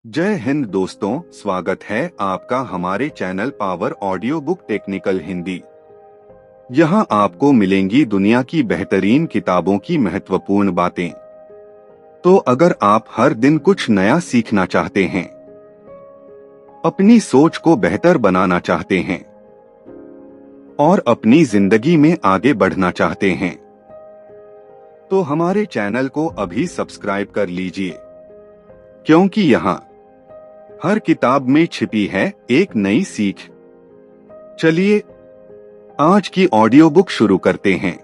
जय हिंद दोस्तों, स्वागत है आपका हमारे channel power audio book technical Hindi. यहाँ आपको मिलेंगी दुनिया की बेहतरीन किताबों की महत्वपूर्ण बातें। तो अगर आप हर दिन कुछ नया सीखना चाहते हैं, अपनी सोच को बेहतर बनाना चाहते हैं और अपनी जिंदगी में आगे बढ़ना चाहते हैं, तो हमारे चैनल को अभी सब्सक्राइब कर लीजिए, क्योंकि यहाँ हर किताब में छिपी है एक नई सीख। चलिए आज की ऑडियो बुक शुरू करते हैं।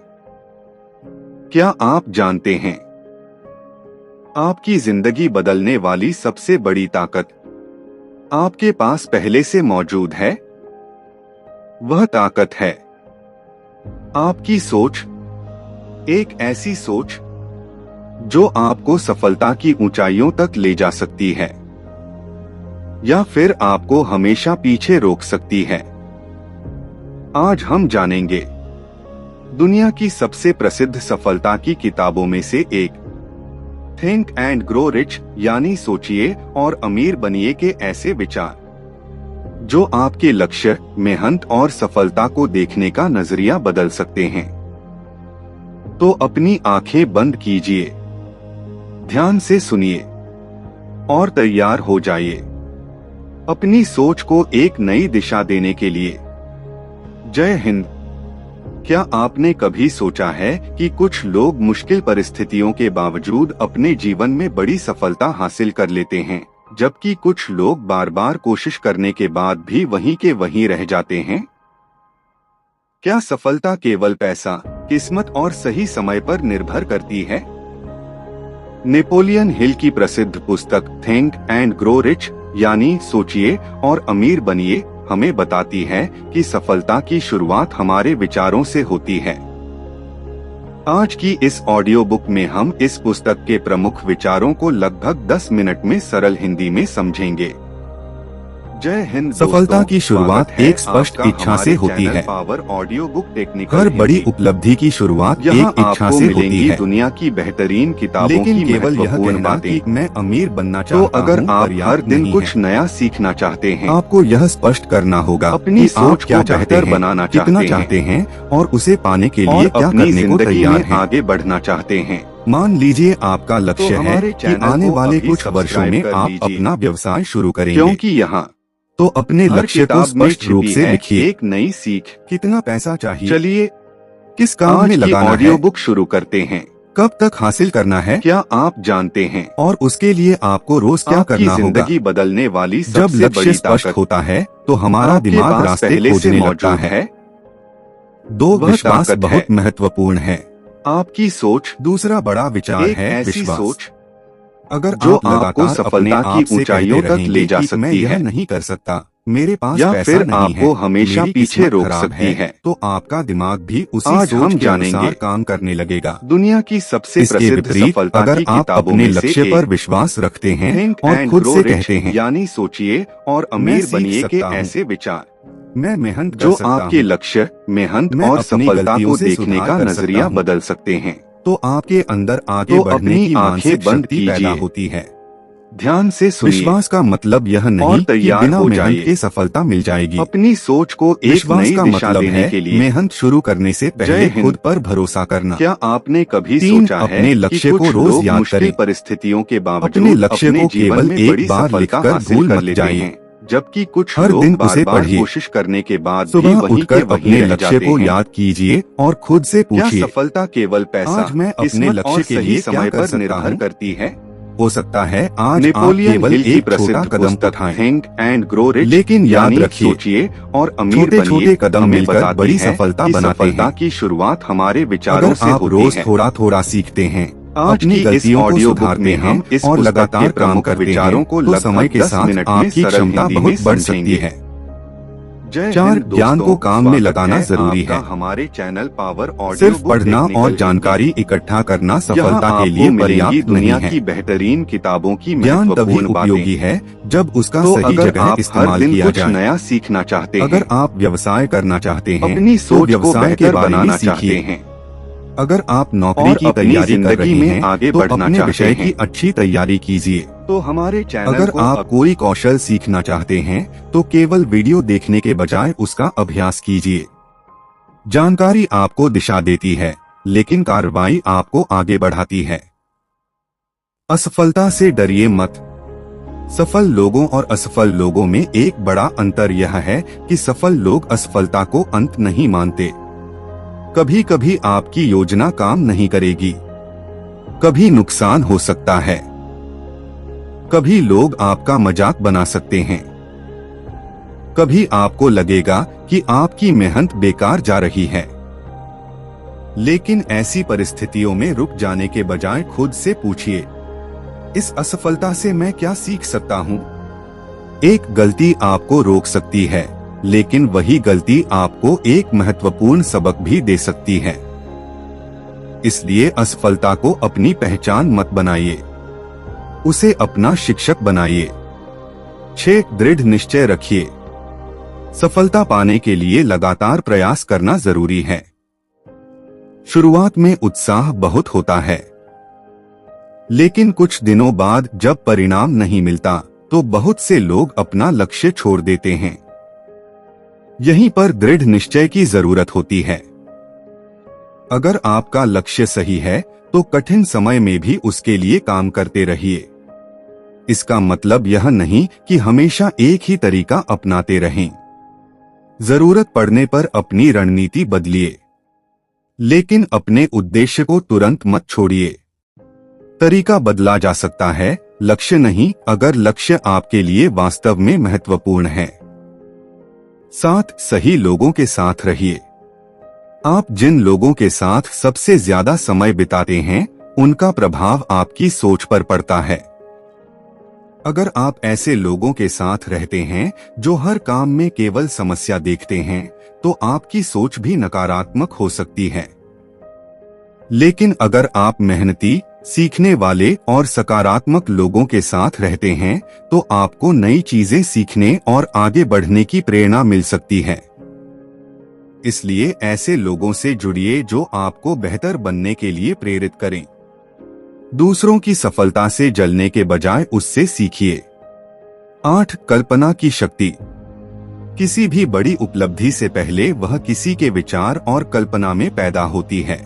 क्या आप जानते हैं, आपकी जिंदगी बदलने वाली सबसे बड़ी ताकत आपके पास पहले से मौजूद है। वह ताकत है आपकी सोच, एक ऐसी सोच जो आपको सफलता की ऊंचाइयों तक ले जा सकती है या फिर आपको हमेशा पीछे रोक सकती है। आज हम जानेंगे दुनिया की सबसे प्रसिद्ध सफलता की किताबों में से एक, थिंक एंड ग्रो रिच यानी सोचिए और अमीर बनिए के ऐसे विचार जो आपके लक्ष्य, मेहनत और सफलता को देखने का नजरिया बदल सकते हैं। तो अपनी आंखें बंद कीजिए, ध्यान से सुनिए और तैयार हो जाइए अपनी सोच को एक नई दिशा देने के लिए। जय हिंद। क्या आपने कभी सोचा है कि कुछ लोग मुश्किल परिस्थितियों के बावजूद अपने जीवन में बड़ी सफलता हासिल कर लेते हैं, जबकि कुछ लोग बार बार कोशिश करने के बाद भी वहीं के वहीं रह जाते हैं? क्या सफलता केवल पैसा, किस्मत और सही समय पर निर्भर करती है? नेपोलियन हिल की प्रसिद्ध पुस्तक थिंक एंड ग्रो रिच यानी सोचिए और अमीर बनिए हमें बताती है कि सफलता की शुरुआत हमारे विचारों से होती है। आज की इस ऑडियो बुक में हम इस पुस्तक के प्रमुख विचारों को लगभग 10 मिनट में सरल हिंदी में समझेंगे। जय हिंद। सफलता की शुरुआत एक स्पष्ट इच्छा से होती है। पावर ऑडियो बुक टेक्निकल हर बड़ी उपलब्धि की शुरुआत एक इच्छा से होती है। दुनिया की बेहतरीन किताबों लेकिन की केवल यह महत्वपूर्ण कहना कि बातें। मैं अमीर बनना तो चाहता अगर हूँ आप हर दिन नहीं कुछ है। नया सीखना चाहते हैं, आपको यह स्पष्ट करना होगा अपनी कि सोच आप क्या को चाहते बेहतर हैं, बनाना कितना चाहते हैं और उसे पाने के लिए और क्या अपनी करने को जिंदगी तैयार में हैं। आगे बढ़ना चाहते हैं। मान लीजिए आपका लक्ष्य है हमारे कि चैनल आने को वाले अभी कुछ वर्षों सब्सक्राइब में कर आप लीजिए, अपना व्यवसाय शुरू करेंगे। क्योंकि यहाँ तो अपने हर लक्ष्य को किताब में स्पष्ट रूप छिपी से है लिखिए। एक नई सीख। कितना पैसा चाहिए, चलिए किस काम आज में की लगाना ऑडियो है, बुक शुरू करते हैं। कब तक हासिल करना है, क्या आप जानते हैं, और उसके लिए आपको रोज क्या आपकी करना होगा। जिंदगी बदलने वाली जब सबसे लक्ष्य बड़ी स्पष्ट ताकत होता है तो हमारा आपके दिमाग पास रास्ते पहले से खोजने लगता मौजूद है। है। दो वह विश्वास ताकत बहुत है महत्वपूर्ण है। आपकी सोच। दूसरा बड़ा विचार एक है ऐसी विश्वास। सोच अगर जो आप आपको लगातार सफलता अपने की आप से ऊंचाइयों कहते तक रहेंगे ले जा कि मैं सकती यह है, नहीं कर सकता, मेरे पास या पैसा फिर नहीं आपको है, हमेशा मेरी पीछे किस्मत रोक खराब सकती है, तो आपका दिमाग भी उसी आज सोच हम के जानेंगे अनुसार काम करने लगेगा। दुनिया की सबसे इसके प्रसिद्ध विपरीत सफलता अगर की आप किताबों अपने में से लक्ष्य पर एक, विश्वास रखते हैं थिंक और एंड खुद ग्रो से रिच कहते हैं यानी सोचिए और मैं अमीर सीख बनिए के सकता हूँ, ऐसे विचार मैं मेहनत जो कर सकता आपके हूँ, लक्ष्य, मेहनत मैं और अपनी सफलता गलतियों को से देखने सुधार का कर सकता नजरिया हूँ, बदल सकते हैं। तो आपके अंदर आगे तो बढ़ने अपनी की आंखें मानसिक बंद शक्ति पैदा कीजिए, होती है। ध्यान से सुनिए विश्वास का मतलब यह और नहीं कि तैयार बिना हो मेहनत जाइए के सफलता मिल जाएगी। अपनी सोच को एक विश्वास नई का दिशा मतलब देने है के लिए। मेहनत शुरू करने से जय पहले हिंद। खुद पर भरोसा करना। क्या आपने कभी 3 सोचा है अपने कि लक्ष्य कुछ को रोज लोग याद मुश्किल करें। परिस्थितियों के बावजूद अपने लक्ष्य को जीवन केवल में एक बड़ी बार सफलता लिखकर हासिल भूल कर मत लेते जाइए। हैं, जबकि कुछ हर लोग दिन बार उसे बार पढ़िए। कोशिश करने के बाद भी सुबह वहीं के उठकर वहीं अपने रह लक्ष्य जाते को हैं। याद कीजिए और खुद से क्या पूछिए, सफलता केवल पैसा, आज मैं अपने किस्मत लक्ष्य और के सही लिए क्या समय कर पर सकता निर्भर हूँ? करती है? हो सकता है आज आप नेपोलियन केवल हिल की एक छोटा प्रसिद्ध कदम पुस्तक उठाएं, थिंक एंड ग्रो रिच लेकिन याद यानी रखिए, सोचिए और अमीर छोटे बनिए छोटे कदम हमें मिलकर बताती बड़ी है सफलता कि बनाते सफलता हैं। की शुरुआत हमारे विचारों अगर से आप होती रोज है। थोड़ा थोड़ा सीखते हैं, आज अपनी की इस गलतियों को ऑडियो बुक सुधारते में हम हैं इस और पुस्तक लगातार के काम प्रमुख करते विचारों हैं, को तो समय लगभग के 10 साथ मिनट में आपकी सरल क्षमता हिंदी में बहुत बढ़ सकती समझेंगे। है। जय 4 हिंद ज्ञान को दोस्तों, काम में स्वागत लगाना है जरूरी आपका है। हमारे चैनल पावर ऑडियो सिर्फ बुक पढ़ना टेक्निकल और हिंदी। जानकारी इकट्ठा करना यहाँ सफलता के आपको लिए मिलेंगी पर्याप्त दुनिया नहीं की है। बेहतरीन किताबों की ज्ञान तभी महत्वपूर्ण उपयोगी बातें। है जब उसका तो सही अगर जगह आप हर इस्तेमाल दिन किया कुछ जाए। नया सीखना चाहते हैं, अगर आप व्यवसाय करना चाहते हैं, अपनी तो सोच को व्यवसाय के बेहतर बारे में बनाना चाहते सीखिए। हैं अगर आप नौकरी और की अपनी तैयारी कर जिंदगी रहे में हैं, आगे तो बढ़ना अपने चाहते विषय हैं, की अच्छी तैयारी कीजिए। तो हमारे चैनल अगर को आप कोई कौशल सीखना चाहते हैं तो केवल वीडियो देखने के बजाय उसका अभ्यास कीजिए। जानकारी आपको दिशा देती है, लेकिन कार्रवाई आपको आगे बढ़ाती है। असफलता से डरिए मत। सफल लोगों और असफल लोगों में एक बड़ा अंतर यह है कि सफल लोग असफलता को अंत नहीं मानते। कभी कभी आपकी योजना काम नहीं करेगी, कभी नुकसान हो सकता है, कभी लोग आपका मजाक बना सकते हैं, कभी आपको लगेगा कि आपकी मेहनत बेकार जा रही है। लेकिन ऐसी परिस्थितियों में रुक जाने के बजाय खुद से पूछिए, इस असफलता से मैं क्या सीख सकता हूँ? एक गलती आपको रोक सकती है, लेकिन वही गलती आपको एक महत्वपूर्ण सबक भी दे सकती है। इसलिए असफलता को अपनी पहचान मत बनाइए, उसे अपना शिक्षक बनाइए। 6 दृढ़ निश्चय रखिए। सफलता पाने के लिए लगातार प्रयास करना जरूरी है। शुरुआत में उत्साह बहुत होता है, लेकिन कुछ दिनों बाद जब परिणाम नहीं मिलता तो बहुत से लोग अपना लक्ष्य छोड़ देते हैं। यहीं पर दृढ़ निश्चय की जरूरत होती है। अगर आपका लक्ष्य सही है तो कठिन समय में भी उसके लिए काम करते रहिए। इसका मतलब यह नहीं कि हमेशा एक ही तरीका अपनाते रहें। जरूरत पड़ने पर अपनी रणनीति बदलिए, लेकिन अपने उद्देश्य को तुरंत मत छोड़िए। तरीका बदला जा सकता है, लक्ष्य नहीं, अगर लक्ष्य आपके लिए वास्तव में महत्वपूर्ण है। 7 सही लोगों के साथ रहिए। आप जिन लोगों के साथ सबसे ज्यादा समय बिताते हैं, उनका प्रभाव आपकी सोच पर पड़ता है। अगर आप ऐसे लोगों के साथ रहते हैं जो हर काम में केवल समस्या देखते हैं, तो आपकी सोच भी नकारात्मक हो सकती है। लेकिन अगर आप मेहनती, सीखने वाले और सकारात्मक लोगों के साथ रहते हैं, तो आपको नई चीजें सीखने और आगे बढ़ने की प्रेरणा मिल सकती है। इसलिए ऐसे लोगों से जुड़िए जो आपको बेहतर बनने के लिए प्रेरित करें। दूसरों की सफलता से जलने के बजाय उससे सीखिए। 8 कल्पना की शक्ति। किसी भी बड़ी उपलब्धि से पहले वह किसी के विचार और कल्पना में पैदा होती है।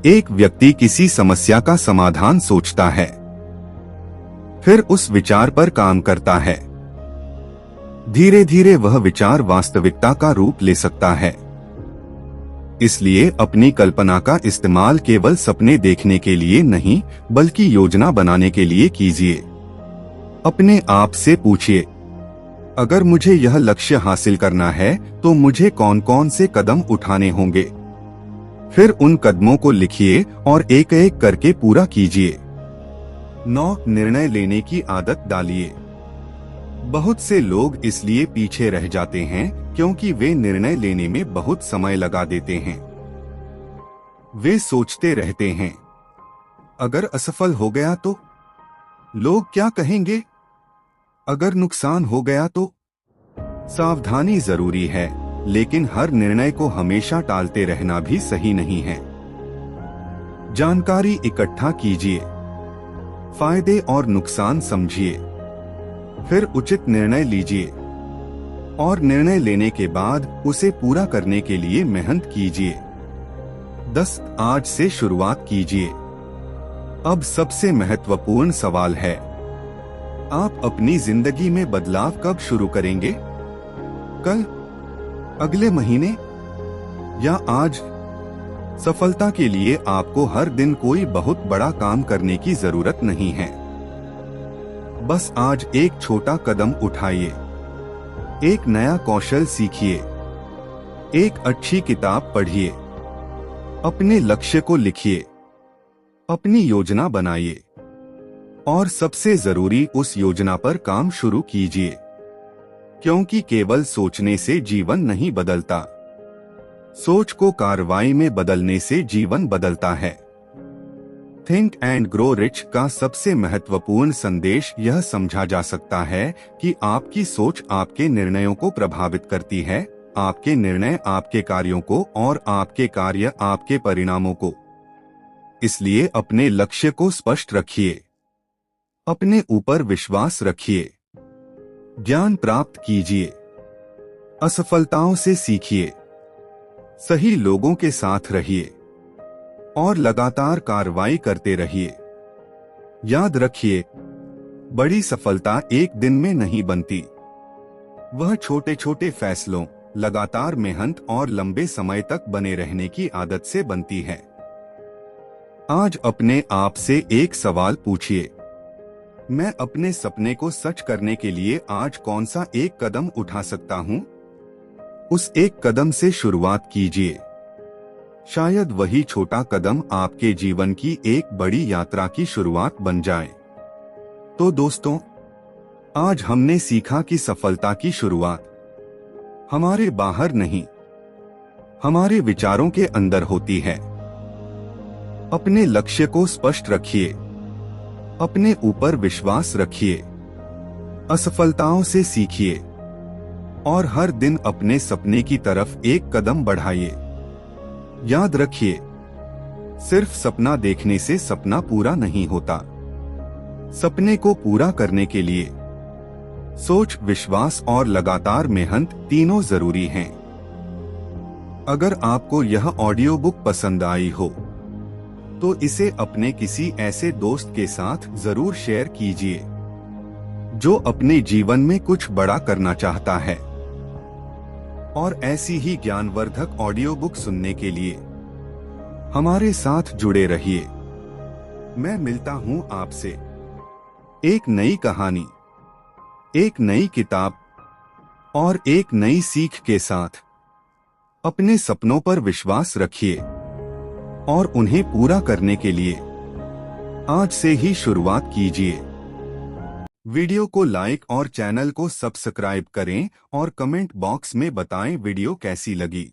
एक व्यक्ति किसी समस्या का समाधान सोचता है, फिर उस विचार पर काम करता है। धीरे धीरे वह विचार वास्तविकता का रूप ले सकता है। इसलिए अपनी कल्पना का इस्तेमाल केवल सपने देखने के लिए नहीं, बल्कि योजना बनाने के लिए कीजिए। अपने आप से पूछिए, अगर मुझे यह लक्ष्य हासिल करना है तो मुझे कौन कौन से कदम उठाने होंगे। फिर उन कदमों को लिखिए और एक एक करके पूरा कीजिए। 9 निर्णय लेने की आदत डालिए। बहुत से लोग इसलिए पीछे रह जाते हैं क्योंकि वे निर्णय लेने में बहुत समय लगा देते हैं। वे सोचते रहते हैं, अगर असफल हो गया तो लोग क्या कहेंगे, अगर नुकसान हो गया तो। सावधानी जरूरी है, लेकिन हर निर्णय को हमेशा टालते रहना भी सही नहीं है। जानकारी इकट्ठा कीजिए, फायदे और नुकसान समझिए, फिर उचित निर्णय लीजिए और निर्णय लेने के बाद उसे पूरा करने के लिए मेहनत कीजिए। 10 आज से शुरुआत कीजिए। अब सबसे महत्वपूर्ण सवाल है, आप अपनी जिंदगी में बदलाव कब शुरू करेंगे? कल, अगले महीने या आज? सफलता के लिए आपको हर दिन कोई बहुत बड़ा काम करने की जरूरत नहीं है। बस आज एक छोटा कदम उठाइए, एक नया कौशल सीखिए, एक अच्छी किताब पढ़िए, अपने लक्ष्य को लिखिए, अपनी योजना बनाइए और सबसे जरूरी उस योजना पर काम शुरू कीजिए, क्योंकि केवल सोचने से जीवन नहीं बदलता, सोच को कार्रवाई में बदलने से जीवन बदलता है। थिंक एंड ग्रो रिच का सबसे महत्वपूर्ण संदेश यह समझा जा सकता है कि आपकी सोच आपके निर्णयों को प्रभावित करती है, आपके निर्णय आपके कार्यों को और आपके कार्य आपके परिणामों को। इसलिए अपने लक्ष्य को स्पष्ट रखिए, अपने ऊपर विश्वास रखिए। ज्ञान प्राप्त कीजिए। असफलताओं से सीखिए। सही लोगों के साथ रहिए और लगातार कार्रवाई करते रहिए। याद रखिए, बड़ी सफलता एक दिन में नहीं बनती। वह छोटे छोटे फैसलों, लगातार मेहनत और लंबे समय तक बने रहने की आदत से बनती है। आज अपने आप से एक सवाल पूछिए, मैं अपने सपने को सच करने के लिए आज कौन सा एक कदम उठा सकता हूं? उस एक कदम से शुरुआत कीजिए। शायद वही छोटा कदम आपके जीवन की एक बड़ी यात्रा की शुरुआत बन जाए। तो दोस्तों, आज हमने सीखा कि सफलता की शुरुआत हमारे बाहर नहीं, हमारे विचारों के अंदर होती है। अपने लक्ष्य को स्पष्ट रखिए, अपने ऊपर विश्वास रखिए, असफलताओं से सीखिए और हर दिन अपने सपने की तरफ एक कदम बढ़ाइए। याद रखिए, सिर्फ सपना देखने से सपना पूरा नहीं होता। सपने को पूरा करने के लिए सोच, विश्वास और लगातार मेहनत तीनों जरूरी हैं। अगर आपको यह ऑडियो बुक पसंद आई हो तो इसे अपने किसी ऐसे दोस्त के साथ जरूर शेयर कीजिए जो अपने जीवन में कुछ बड़ा करना चाहता है। और ऐसी ही ज्ञानवर्धक ऑडियो बुक सुनने के लिए हमारे साथ जुड़े रहिए। मैं मिलता हूं आपसे एक नई कहानी, एक नई किताब और एक नई सीख के साथ। अपने सपनों पर विश्वास रखिए और उन्हें पूरा करने के लिए आज से ही शुरुआत कीजिए। वीडियो को लाइक और चैनल को सब्सक्राइब करें और कमेंट बॉक्स में बताएं वीडियो कैसी लगी।